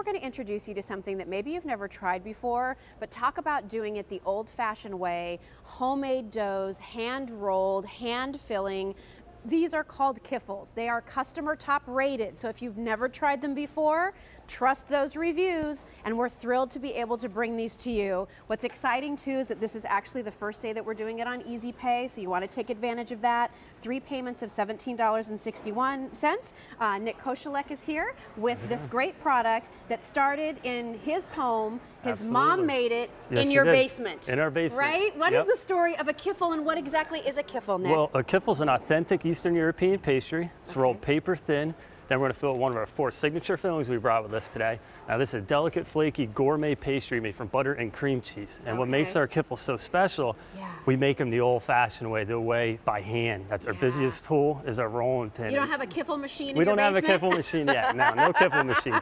we're going to introduce you to something that maybe you've never tried before, but talk about doing it the old-fashioned way, homemade doughs, hand-rolled, hand-filling. These are called Kiffles. They are customer top rated. So if you've never tried them before, trust those reviews, and we're thrilled to be able to bring these to you. What's exciting too is that this is actually the first day that we're doing it on Easy Pay, so you want to take advantage of that. 3 payments of $17.61. Nick Koshelek is here with this great product that started in his home. His mom made it in your basement. In our basement. Right? What is the story of a Kiffle, and what exactly is a Kiffle, Nick? Well, a Kiffle's an authentic Eastern European pastry. It's rolled paper thin. Then we're going to fill it with one of our 4 signature fillings we brought with us today. Now this is a delicate, flaky, gourmet pastry made from butter and cream cheese. And what makes our Kiffle so special, we make them the old-fashioned way, the way by hand. That's our busiest tool, is our rolling pin. You don't have a Kiffle machine in We your don't basement? have a Kiffle machine yet. No Kiffle machine.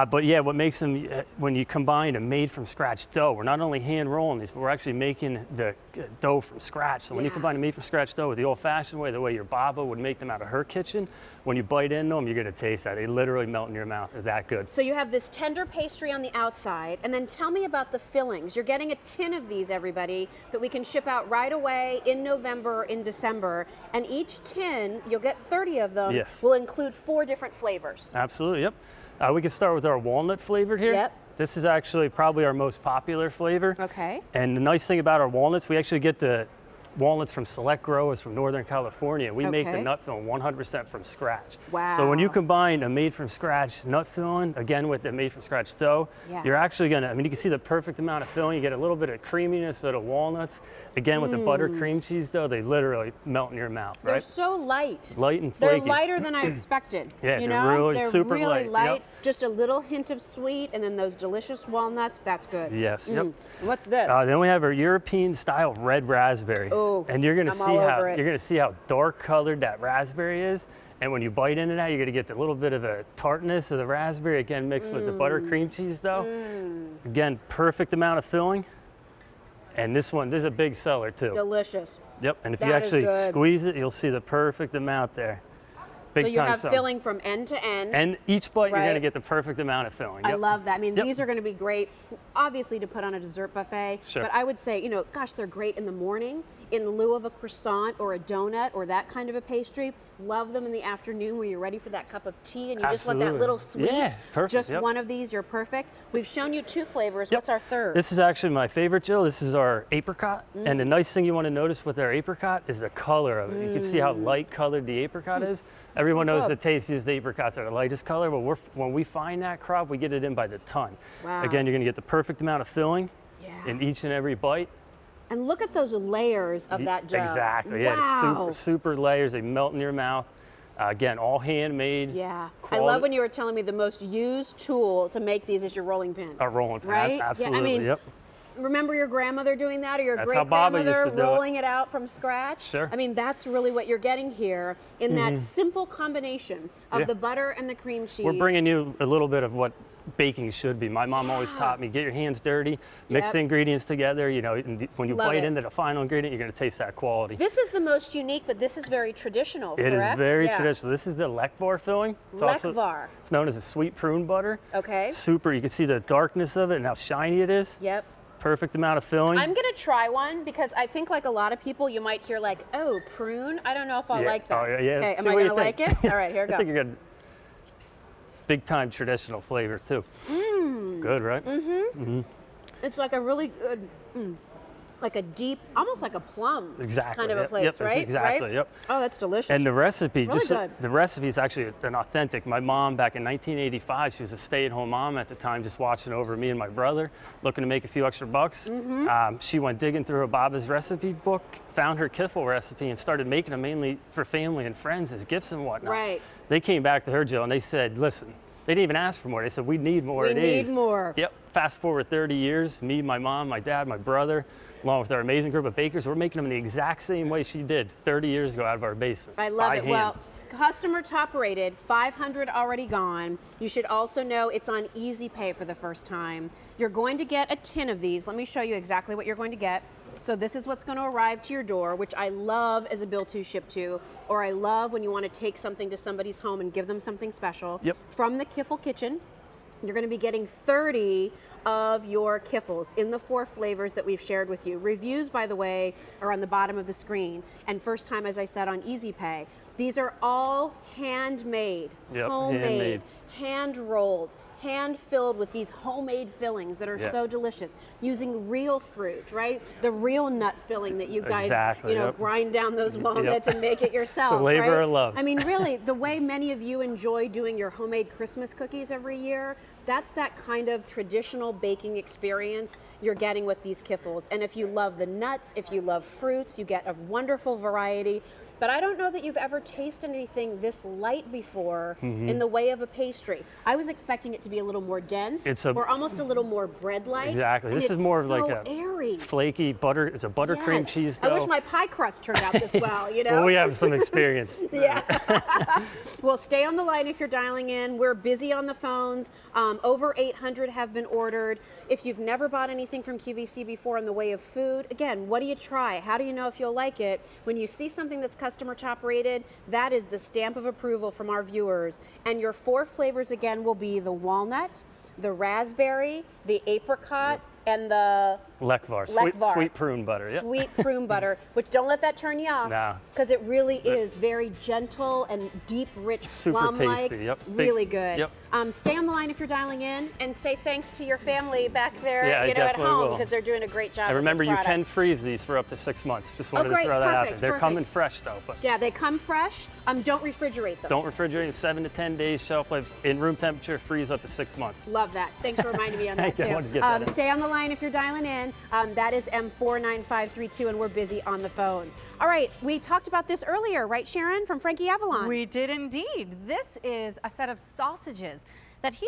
But yeah, what makes them, when you combine a made-from-scratch dough, we're not only hand rolling these, but we're actually making the dough from scratch. So when you combine a made-from-scratch dough with the old-fashioned way, the way your Baba would make them out of her kitchen, when you bite into them, you're going to taste that. They literally melt in your mouth. They're that good. So you have this tender pastry on the outside, and then tell me about the fillings. You're getting a tin of these, everybody, that we can ship out right away in November, in December. And each tin, you'll get 30 of them, will include 4 different flavors. Absolutely, yep. We can start with our walnut flavored here. Yep. This is actually probably our most popular flavor. Okay. And the nice thing about our walnuts, we actually get the walnuts from select growers from Northern California. We make the nut filling 100% from scratch. Wow. So when you combine a made from scratch nut filling, again with the made from scratch dough, you're actually gonna, I mean, you can see the perfect amount of filling. You get a little bit of creaminess of the walnuts. Again, with the butter cream cheese dough, they literally melt in your mouth, right? They're so light. Light and flaky. They're lighter than I expected. Yeah, you they're know? really they're super really light. light. Just a little hint of sweet, and then those delicious walnuts. That's good. Yes. Yep. What's this? Then we have our European style red raspberry. Oh, and you're gonna I'm you're gonna see how dark colored that raspberry is. And when you bite into that, you're gonna get a little bit of a tartness of the raspberry, again mixed with the butter cream cheese dough. Again, perfect amount of filling. And this is a big seller too. Delicious. Yep, and if you actually squeeze it, you'll see the perfect amount there. So you have filling from end to end. And each bite, you're gonna get the perfect amount of filling. I love that. I mean, these are gonna be great, obviously, to put on a dessert buffet. Sure. But I would say, you know, gosh, they're great in the morning, in lieu of a croissant or a donut or that kind of a pastry. Love them in the afternoon where you're ready for that cup of tea and you just want that little sweet. Yeah, perfect. Just one of these, you're perfect. We've shown you 2 flavors. What's our third? This is actually my favorite, Jill. This is our apricot. And the nice thing you want to notice with our apricot is the color of it. You can see how light colored the apricot is. Everyone knows the tastiest apricots are the lightest color, but when we find that crop, we get it in by the ton. Wow. Again, you're going to get the perfect amount of filling in each and every bite. And look at those layers of that dough. Exactly. Yeah, Wow. it's super layers. They melt in your mouth. Again, all handmade. Yeah. Quality. I love when you were telling me the most used tool to make these is your rolling pin. A rolling pin. Right? Absolutely. Yeah, I mean, remember your grandmother doing that, or your That's how Baba used great-grandmother to do rolling it out from scratch? Sure. I mean, that's really what you're getting here in that simple combination of the butter and the cream cheese. We're bringing you a little bit of what baking should be. My mom always taught me, get your hands dirty, mix the ingredients together. You know, and when you bite into the final ingredient, you're going to taste that quality. This is the most unique, but this is very traditional, It is correct? very traditional. This is the Lekvar filling. Lekvar. It's known as a sweet prune butter. Okay. Super. You can see the darkness of it and how shiny it is. Yep. Perfect amount of filling. I'm gonna try one because I think, like a lot of people, you might hear like, "Oh, prune." I don't know if I'll like that. Oh, yeah. Okay, am See I what gonna you like think. it? All right, here we go. I think you're good. Big time traditional flavor too. Good, right? It's like a really good, like a deep, almost like a plum kind of a place, right? Exactly. Right? Yep. Oh, that's delicious. And the recipe, Really good. the recipe is actually an authentic. My mom back in 1985, she was a stay-at-home mom at the time, just watching over me and my brother, looking to make a few extra bucks. She went digging through her Baba's recipe book, found her Kiffle recipe, and started making them mainly for family and friends as gifts and whatnot. Right. They came back to her, Jill, and they said, listen, they didn't even ask for more. They said, we need more of these. We need more. Yep. Fast forward 30 years, me, my mom, my dad, my brother, along with our amazing group of bakers, we're making them in the exact same way she did 30 years ago out of our basement. I love by it. hand. Well, customer top rated, 500 already gone. You should also know it's on Easy Pay for the first time. You're going to get a tin of these. Let me show you exactly what you're going to get. So this is what's going to arrive to your door, which I love as a bill to ship to, or I love when you want to take something to somebody's home and give them something special. Yep. From the Kiffle kitchen. you're going to be getting 30 of your Kiffles in the 4 flavors that we've shared with you. Reviews, by the way, are on the bottom of the screen. And first time, as I said, on Easy Pay. These are all handmade, homemade, hand-rolled, hand-filled with these homemade fillings that are so delicious, using real fruit, right? The real nut filling that you guys, grind down those walnuts and make it yourself. It's a labor right? of love. I mean, really, the way many of you enjoy doing your homemade Christmas cookies every year, that's that kind of traditional baking experience you're getting with these Kiffles. And if you love the nuts, if you love fruits, you get a wonderful variety. But I don't know that you've ever tasted anything this light before in the way of a pastry. I was expecting it to be a little more dense or almost a little more bread-like. Exactly. This is more of like a airy, flaky butter. It's a buttercream cheese dough. I wish my pie crust turned out this well, you know? Well, we have some experience. Well, stay on the line if you're dialing in. We're busy on the phones. Over 800 have been ordered. If you've never bought anything from QVC before in the way of food, again, what do you try? How do you know if you'll like it? When you see something that's customer top rated, that is the stamp of approval from our viewers. And your 4 flavors again will be the walnut, the raspberry, the apricot, and the Lekvar, sweet prune butter. Sweet prune butter, which don't let that turn you off. No. Because it really is very gentle and deep, rich, super plum-like. tasty. Really good. Yep. Stay on the line if you're dialing in, and say thanks to your family back there, I at home, will. because they're doing a great job. And remember, with this you can product. freeze these for up to 6 months. Just wanted great. to throw that out there. Perfect. They're coming fresh though. But yeah, they come fresh. Don't refrigerate them. Don't refrigerate them. 7 to 10 days shelf life in room temperature. Freeze up to 6 months. Love that. Thanks for reminding me on that I wanted to get that in. Stay on the line if you're dialing in. That is M49532, and we're busy on the phones. All right, we talked about this earlier, right, Sharon, from Frankie Avalon? We did indeed. This is a set of sausages that he